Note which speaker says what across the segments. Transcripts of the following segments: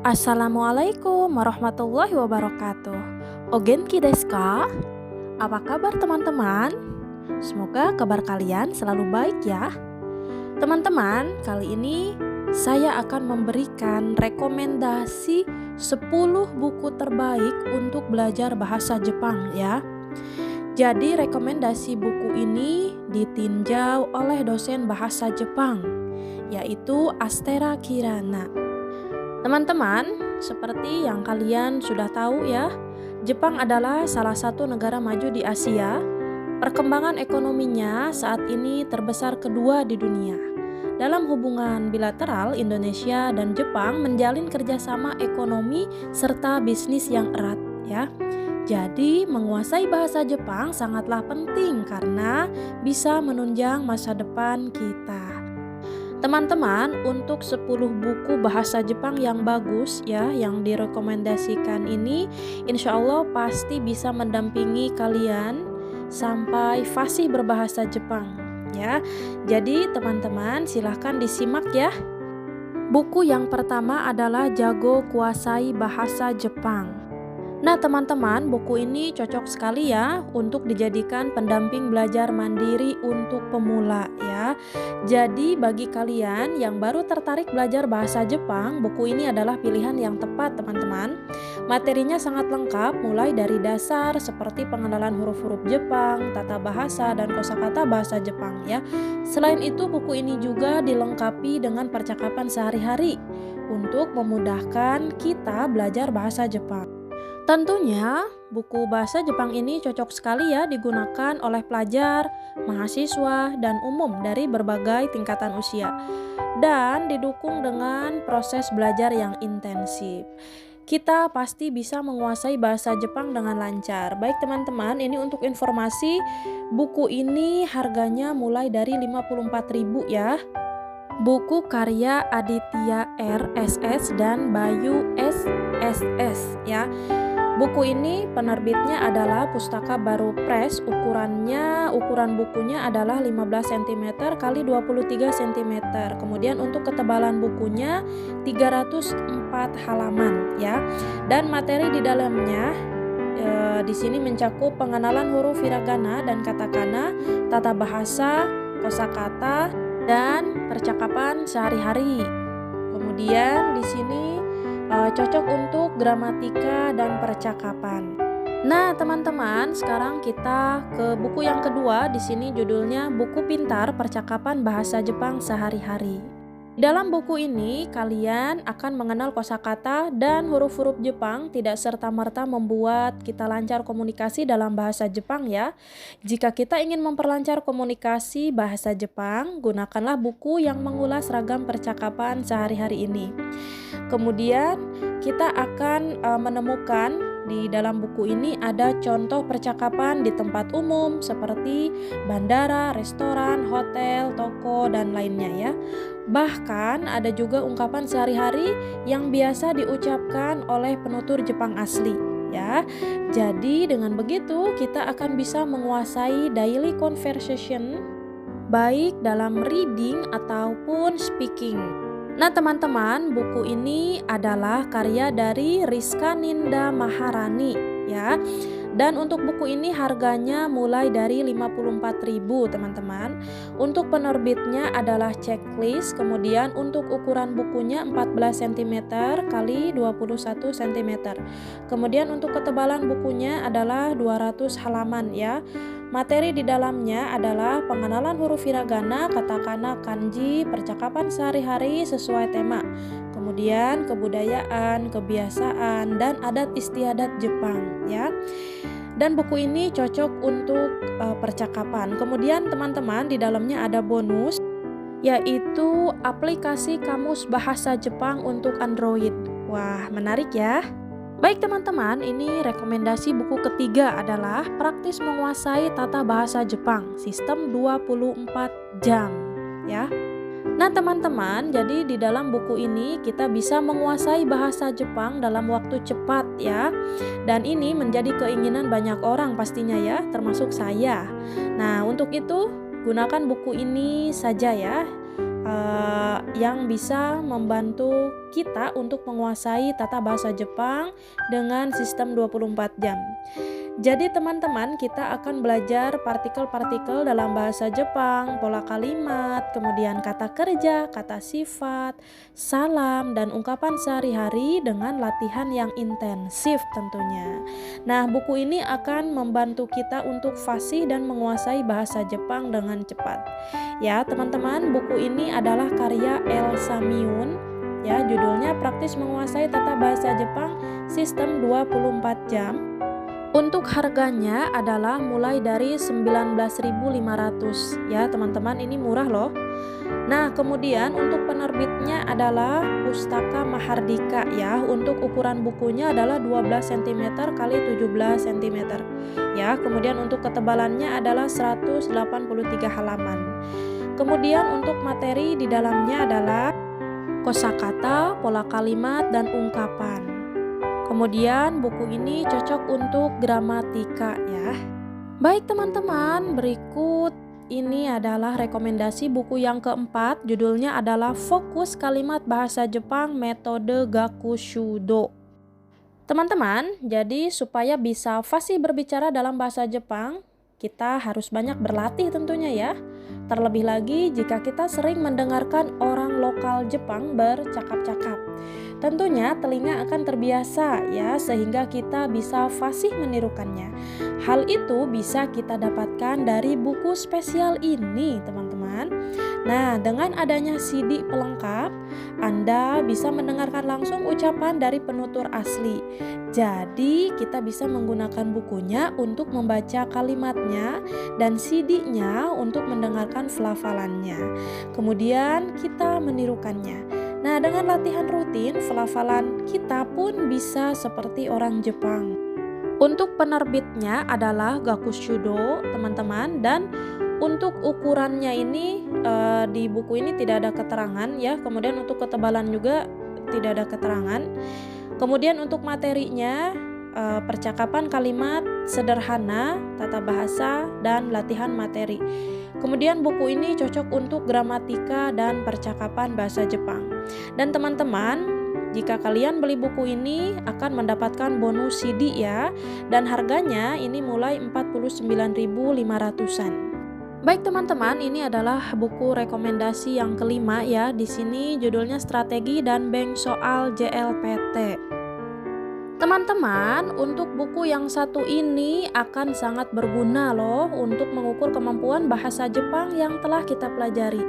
Speaker 1: Assalamualaikum warahmatullahi wabarakatuh. Ogenki desu ka? Apa kabar teman-teman? Semoga kabar kalian selalu baik ya. Teman-teman, kali ini saya akan memberikan rekomendasi 10 buku terbaik untuk belajar bahasa Jepang ya. Jadi rekomendasi buku ini ditinjau oleh dosen bahasa Jepang, yaitu Astera Kirana. Teman-teman, seperti yang kalian sudah tahu ya, Jepang adalah salah satu negara maju di Asia. Perkembangan ekonominya saat ini terbesar kedua di dunia. Dalam hubungan bilateral, Indonesia dan Jepang menjalin kerjasama ekonomi serta bisnis yang erat ya. Jadi, menguasai bahasa Jepang sangatlah penting karena bisa menunjang masa depan kita. Teman-teman, untuk 10 buku bahasa Jepang yang bagus ya, yang direkomendasikan ini insya Allah pasti bisa mendampingi kalian sampai fasih berbahasa Jepang ya. Jadi teman-teman silahkan disimak ya. Buku yang pertama adalah Jago Kuasai Bahasa Jepang. Nah teman-teman, buku ini cocok sekali ya untuk dijadikan pendamping belajar mandiri untuk pemula ya. Jadi bagi kalian yang baru tertarik belajar bahasa Jepang, buku ini adalah pilihan yang tepat teman-teman. Materinya sangat lengkap mulai dari dasar seperti pengenalan huruf-huruf Jepang, tata bahasa, dan kosakata bahasa Jepang ya. Selain itu buku ini juga dilengkapi dengan percakapan sehari-hari untuk memudahkan kita belajar bahasa Jepang. Tentunya, buku bahasa Jepang ini cocok sekali ya digunakan oleh pelajar, mahasiswa, dan umum dari berbagai tingkatan usia. Dan didukung dengan proses belajar yang intensif. Kita pasti bisa menguasai bahasa Jepang dengan lancar. Baik teman-teman, ini untuk informasi, buku ini harganya mulai dari 54.000 ya. Buku karya Aditya RSS dan Bayu SSS ya. Buku ini penerbitnya adalah Pustaka Baru Press, ukuran bukunya adalah 15 cm x 23 cm. Kemudian untuk ketebalan bukunya 304 halaman ya. Dan materi di dalamnya di sini mencakup pengenalan huruf hiragana dan katakana, tata bahasa, kosakata, dan percakapan sehari-hari. Kemudian di sini cocok untuk gramatika dan percakapan. Nah, teman-teman, sekarang kita ke buku yang kedua. Di sini judulnya Buku Pintar Percakapan Bahasa Jepang Sehari-hari. Dalam buku ini, kalian akan mengenal kosakata dan huruf-huruf Jepang, tidak serta-merta membuat kita lancar komunikasi dalam bahasa Jepang ya. Jika kita ingin memperlancar komunikasi bahasa Jepang, gunakanlah buku yang mengulas ragam percakapan sehari-hari ini. Kemudian, kita akan menemukan di dalam buku ini ada contoh percakapan di tempat umum seperti bandara, restoran, hotel, toko, dan lainnya ya. Bahkan ada juga ungkapan sehari-hari yang biasa diucapkan oleh penutur Jepang asli ya. Jadi dengan begitu kita akan bisa menguasai daily conversation baik dalam reading ataupun speaking. Nah teman-teman, buku ini adalah karya dari Rizka Ninda Maharani ya. Dan untuk buku ini harganya mulai dari 54.000 teman-teman. Untuk penerbitnya adalah Checklist, kemudian untuk ukuran bukunya 14 cm x 21 cm. Kemudian untuk ketebalan bukunya adalah 200 halaman ya. Materi di dalamnya adalah pengenalan huruf hiragana, katakana, kanji, percakapan sehari-hari sesuai tema. Kemudian kebudayaan, kebiasaan, dan adat istiadat Jepang ya. Dan buku ini cocok untuk percakapan. Kemudian teman-teman di dalamnya ada bonus, yaitu aplikasi kamus bahasa Jepang untuk Android. Wah, menarik ya. Baik teman-teman, ini rekomendasi buku ketiga adalah Praktis Menguasai Tata Bahasa Jepang, Sistem 24 Jam ya. Nah teman-teman, jadi di dalam buku ini kita bisa menguasai bahasa Jepang dalam waktu cepat ya. Dan ini menjadi keinginan banyak orang pastinya ya, termasuk saya. Nah untuk itu gunakan buku ini saja ya. yang bisa membantu kita untuk menguasai tata bahasa Jepang dengan sistem 24 jam. Jadi teman-teman, kita akan belajar partikel-partikel dalam bahasa Jepang, pola kalimat, kemudian kata kerja, kata sifat, salam, dan ungkapan sehari-hari dengan latihan yang intensif tentunya. Nah, buku ini akan membantu kita untuk fasih dan menguasai bahasa Jepang dengan cepat. Ya, teman-teman, buku ini adalah karya Elsa Miun. Ya, judulnya Praktis Menguasai Tata Bahasa Jepang Sistem 24 Jam. Untuk harganya adalah mulai dari 19.500 ya teman-teman, ini murah loh. Nah, kemudian untuk penerbitnya adalah Pustaka Mahardika ya. Untuk ukuran bukunya adalah 12 cm kali 17 cm ya. Kemudian untuk ketebalannya adalah 183 halaman. Kemudian untuk materi di dalamnya adalah kosakata, pola kalimat, dan ungkapan. Kemudian buku ini cocok untuk gramatika ya. Baik teman-teman, berikut ini adalah rekomendasi buku yang keempat. Judulnya adalah Fokus Kalimat Bahasa Jepang Metode Gakushudo. Teman-teman, jadi supaya bisa fasih berbicara dalam bahasa Jepang, kita harus banyak berlatih tentunya ya. Terlebih lagi jika kita sering mendengarkan orang lokal Jepang bercakap-cakap. Tentunya telinga akan terbiasa ya, sehingga kita bisa fasih menirukannya. Hal itu bisa kita dapatkan dari buku spesial ini teman-teman. Nah, dengan adanya CD pelengkap, Anda bisa mendengarkan langsung ucapan dari penutur asli. Jadi kita bisa menggunakan bukunya untuk membaca kalimatnya dan CD-nya untuk mendengarkan pelafalannya. Kemudian kita menirukannya. Nah, dengan latihan rutin, pelafalan kita pun bisa seperti orang Jepang. Untuk penerbitnya adalah Gakushudo, teman-teman, dan untuk ukurannya ini di buku ini tidak ada keterangan ya. Kemudian untuk ketebalan juga tidak ada keterangan. Kemudian untuk materinya percakapan kalimat sederhana, tata bahasa, dan latihan materi. Kemudian buku ini cocok untuk gramatika dan percakapan bahasa Jepang. Dan teman-teman, jika kalian beli buku ini akan mendapatkan bonus CD ya. Dan harganya ini mulai 49.500-an. Baik teman-teman, ini adalah buku rekomendasi yang kelima ya. Di sini judulnya Strategi dan Bank Soal JLPT. Teman-teman, untuk buku yang satu ini akan sangat berguna loh untuk mengukur kemampuan bahasa Jepang yang telah kita pelajari.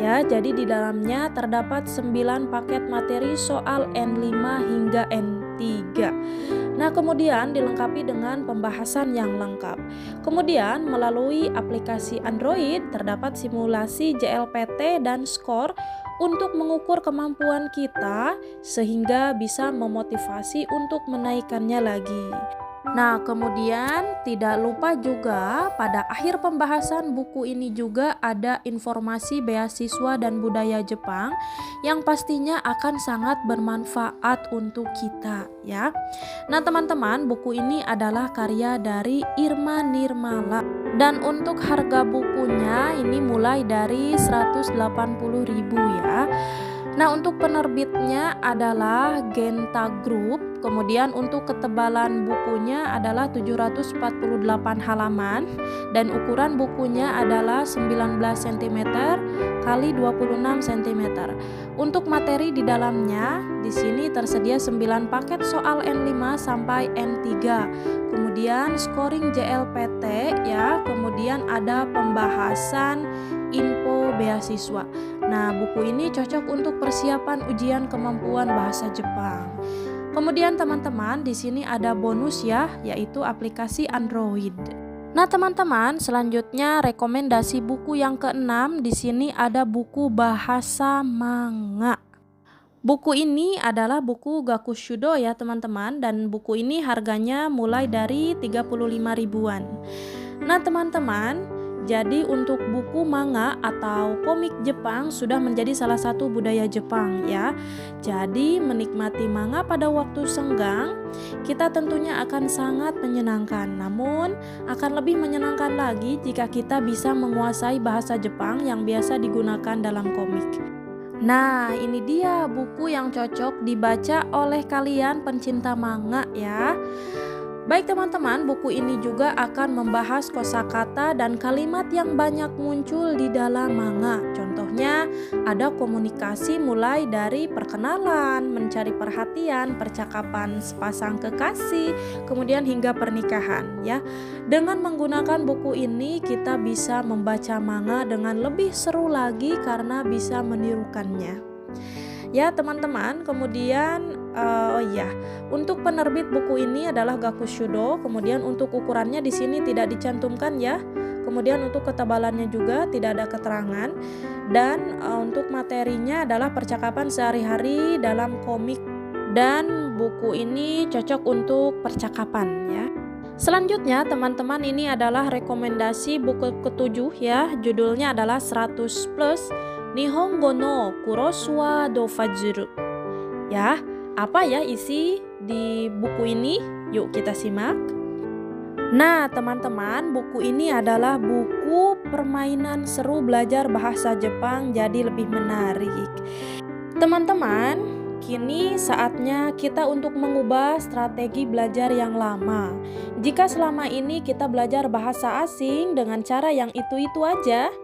Speaker 1: Ya, jadi di dalamnya terdapat 9 paket materi soal N5 hingga N3. Nah, kemudian dilengkapi dengan pembahasan yang lengkap. Kemudian melalui aplikasi Android terdapat simulasi JLPT dan skor untuk mengukur kemampuan kita sehingga bisa memotivasi untuk menaikkannya lagi. Nah, kemudian tidak lupa juga pada akhir pembahasan buku ini juga ada informasi beasiswa dan budaya Jepang yang pastinya akan sangat bermanfaat untuk kita ya. Nah, teman-teman, buku ini adalah karya dari Irma Nirmala dan untuk harga bukunya ini mulai dari 180.000 ya. Nah, untuk penerbitnya adalah Genta Group. Kemudian untuk ketebalan bukunya adalah 748 halaman dan ukuran bukunya adalah 19 cm kali 26 cm. Untuk materi di dalamnya di sini tersedia 9 paket soal N5 sampai N3. Kemudian scoring JLPT ya, kemudian ada pembahasan info beasiswa. Nah, buku ini cocok untuk persiapan ujian kemampuan bahasa Jepang. Kemudian teman-teman, di sini ada bonus ya, yaitu aplikasi Android. Nah, teman-teman, selanjutnya rekomendasi buku yang keenam, di sini ada buku bahasa manga. Buku ini adalah buku Gakushudo ya, teman-teman, dan buku ini harganya mulai dari 35 ribuan. Nah, teman-teman, Jadi untuk buku manga atau komik Jepang sudah menjadi salah satu budaya Jepang ya. Jadi menikmati manga pada waktu senggang kita tentunya akan sangat menyenangkan. Namun akan lebih menyenangkan lagi jika kita bisa menguasai bahasa Jepang yang biasa digunakan dalam komik. Nah, ini dia buku yang cocok dibaca oleh kalian pencinta manga ya. Baik teman-teman, buku ini juga akan membahas kosakata dan kalimat yang banyak muncul di dalam manga. Contohnya, ada komunikasi mulai dari perkenalan, mencari perhatian, percakapan sepasang kekasih, kemudian hingga pernikahan ya. Dengan menggunakan buku ini, kita bisa membaca manga dengan lebih seru lagi karena bisa menirukannya. Ya teman-teman, kemudian untuk penerbit buku ini adalah Gakushudo. Kemudian untuk ukurannya di sini tidak dicantumkan ya. Kemudian untuk ketebalannya juga tidak ada keterangan. Dan untuk materinya adalah percakapan sehari-hari dalam komik. Dan buku ini cocok untuk percakapan ya. Selanjutnya teman-teman, ini adalah rekomendasi buku ketujuh ya. Judulnya adalah 100 plus Nihongo no Kurosuwa do Fajuru. Ya, apa ya isi di buku ini? Yuk kita simak. Nah teman-teman, buku ini adalah buku permainan seru belajar bahasa Jepang jadi lebih menarik. Teman-teman, kini saatnya kita untuk mengubah strategi belajar yang lama. Jika selama ini kita belajar bahasa asing dengan cara yang itu-itu aja,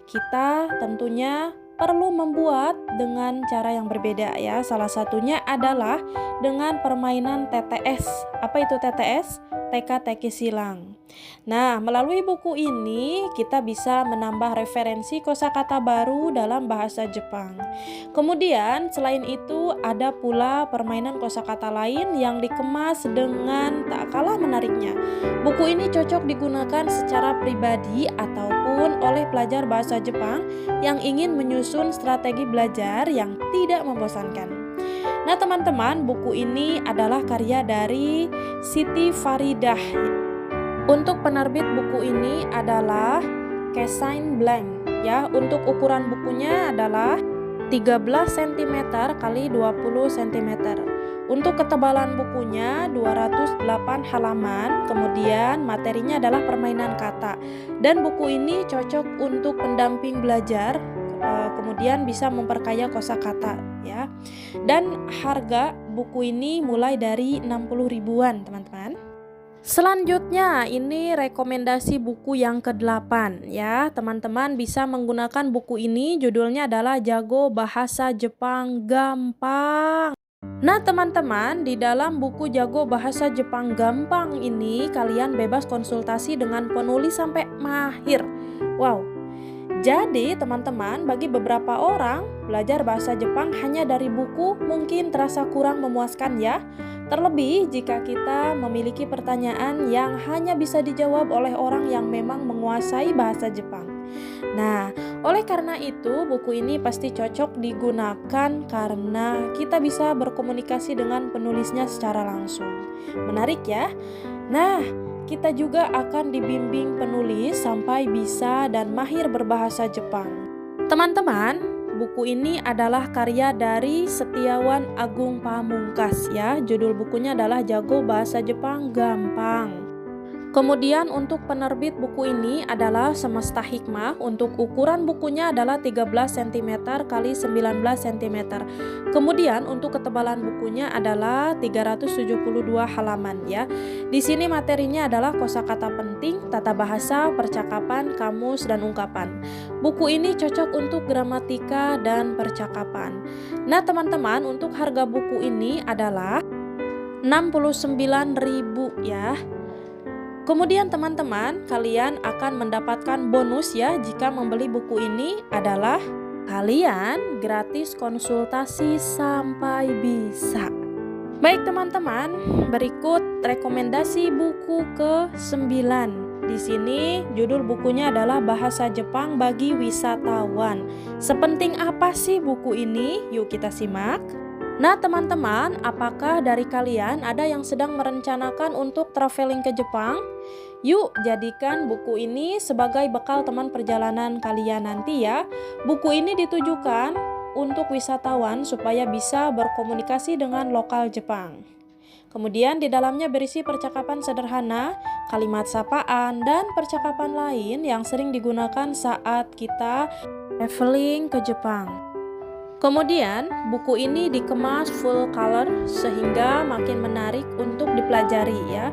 Speaker 1: kita tentunya perlu membuat dengan cara yang berbeda ya. Salah satunya adalah dengan permainan TTS. Apa itu TTS? Teka-teki silang. Nah, melalui buku ini kita bisa menambah referensi kosakata baru dalam bahasa Jepang. Kemudian selain itu ada pula permainan kosakata lain yang dikemas dengan tak kalah menariknya. Buku ini cocok digunakan secara pribadi ataupun oleh pelajar bahasa Jepang yang ingin menyusun strategi belajar yang tidak membosankan. Nah teman-teman, buku ini adalah karya dari Siti Faridah. Untuk penerbit buku ini adalah Kesain Blank ya. Untuk ukuran bukunya adalah 13 cm x 20 cm. Untuk ketebalan bukunya 208 halaman. Kemudian materinya adalah permainan kata. Dan buku ini cocok untuk pendamping belajar. Kemudian bisa memperkaya kosakata ya. Dan harga buku ini mulai dari 60 ribuan teman-teman. Selanjutnya ini rekomendasi buku yang ke-8 ya. Teman-teman bisa menggunakan buku ini, judulnya adalah Jago Bahasa Jepang Gampang. Nah teman-teman, di dalam buku Jago Bahasa Jepang Gampang ini kalian bebas konsultasi dengan penulis sampai mahir. Wow. Jadi teman-teman, bagi beberapa orang belajar bahasa Jepang hanya dari buku mungkin terasa kurang memuaskan ya. Terlebih jika kita memiliki pertanyaan yang hanya bisa dijawab oleh orang yang memang menguasai bahasa Jepang. Nah, oleh karena itu buku ini pasti cocok digunakan karena kita bisa berkomunikasi dengan penulisnya secara langsung. Menarik ya? Nah, kita juga akan dibimbing penulis sampai bisa dan mahir berbahasa Jepang. Teman-teman, buku ini adalah karya dari Setiawan Agung Pamungkas ya. Judul bukunya adalah Jago Bahasa Jepang Gampang. Kemudian untuk penerbit buku ini adalah Semesta Hikmah. Untuk ukuran bukunya adalah 13 cm x 19 cm. Kemudian untuk ketebalan bukunya adalah 372 halaman ya. Di sini materinya adalah kosakata penting, tata bahasa, percakapan, kamus, dan ungkapan. Buku ini cocok untuk gramatika dan percakapan. Nah teman-teman, untuk harga buku ini adalah 69.000 ya. Kemudian teman-teman, kalian akan mendapatkan bonus ya jika membeli buku ini adalah kalian gratis konsultasi sampai bisa. Baik teman-teman, berikut rekomendasi buku ke-9. Di sini judul bukunya adalah Bahasa Jepang bagi Wisatawan. Sepenting apa sih buku ini? Yuk kita simak. Nah teman-teman, apakah dari kalian ada yang sedang merencanakan untuk traveling ke Jepang? Yuk jadikan buku ini sebagai bekal teman perjalanan kalian nanti ya. Buku ini ditujukan untuk wisatawan supaya bisa berkomunikasi dengan lokal Jepang. Kemudian di dalamnya berisi percakapan sederhana, kalimat sapaan, dan percakapan lain yang sering digunakan saat kita traveling ke Jepang. Kemudian buku ini dikemas full color sehingga makin menarik untuk dipelajari ya,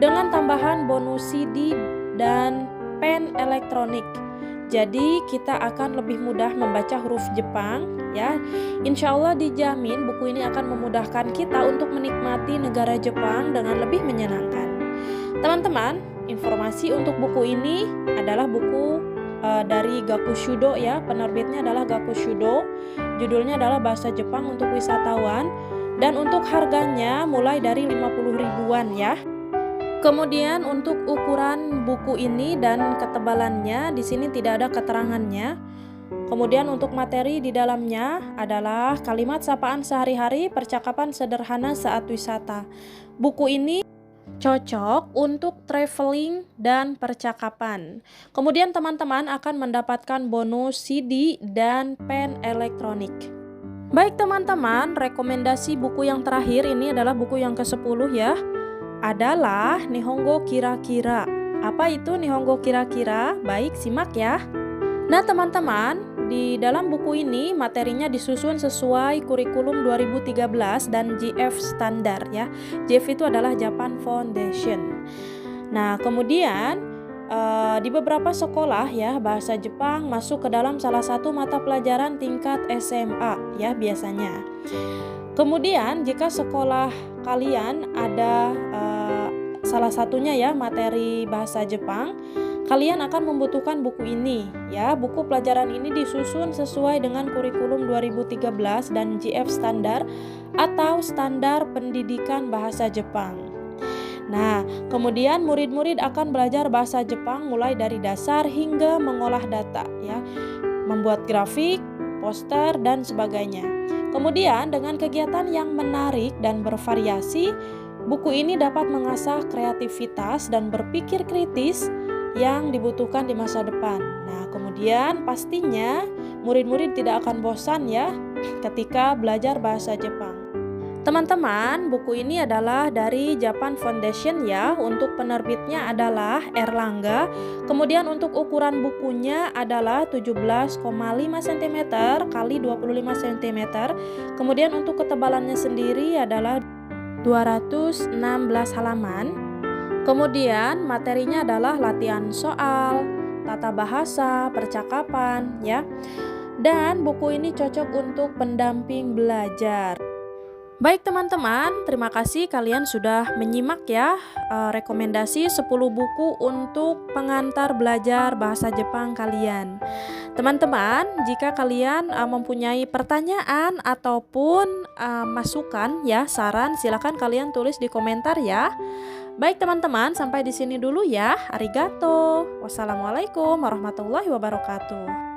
Speaker 1: dengan tambahan bonus CD dan pen elektronik. Jadi kita akan lebih mudah membaca huruf Jepang ya. Insya Allah dijamin buku ini akan memudahkan kita untuk menikmati negara Jepang dengan lebih menyenangkan. Teman-teman, informasi untuk buku ini adalah buku dari Gakushudo ya. Penerbitnya adalah Gakushudo. Judulnya adalah Bahasa Jepang untuk Wisatawan. Dan untuk harganya mulai dari 50 ribuan ya. Kemudian untuk ukuran buku ini dan ketebalannya di sini tidak ada keterangannya. Kemudian untuk materi di dalamnya adalah kalimat sapaan sehari-hari, percakapan sederhana saat wisata. Buku ini cocok untuk traveling dan percakapan. Kemudian teman-teman akan mendapatkan bonus CD dan pen elektronik. Baik teman-teman, rekomendasi buku yang terakhir ini adalah buku yang ke-10 ya. Adalah Nihongo Kira-kira. Apa itu Nihongo Kira-kira? Baik, simak ya. Nah teman-teman, di dalam buku ini materinya disusun sesuai kurikulum 2013 dan JF standar ya. JF itu adalah Japan Foundation. Nah kemudian di beberapa sekolah ya, bahasa Jepang masuk ke dalam salah satu mata pelajaran tingkat SMA ya biasanya. Kemudian jika sekolah kalian ada salah satunya ya materi bahasa Jepang, kalian akan membutuhkan buku ini ya. Buku pelajaran ini disusun sesuai dengan kurikulum 2013 dan JF standar atau standar pendidikan bahasa Jepang. Nah, kemudian murid-murid akan belajar bahasa Jepang mulai dari dasar hingga mengolah data ya, membuat grafik, poster dan sebagainya. Kemudian dengan kegiatan yang menarik dan bervariasi, buku ini dapat mengasah kreativitas dan berpikir kritis yang dibutuhkan di masa depan. Nah, kemudian pastinya murid-murid tidak akan bosan ya ketika belajar bahasa Jepang. Teman-teman, buku ini adalah dari Japan Foundation ya. Untuk penerbitnya adalah Erlangga. Kemudian untuk ukuran bukunya adalah 17,5 cm kali 25 cm. Kemudian untuk ketebalannya sendiri adalah 216 halaman. Kemudian materinya adalah latihan soal, tata bahasa, percakapan ya. Dan buku ini cocok untuk pendamping belajar. Baik teman-teman, terima kasih kalian sudah menyimak ya rekomendasi 10 buku untuk pengantar belajar bahasa Jepang kalian. Teman-teman, jika kalian mempunyai pertanyaan ataupun masukan ya, saran, silakan kalian tulis di komentar ya. Baik teman-teman, sampai di sini dulu ya. Arigato. Wassalamualaikum warahmatullahi wabarakatuh.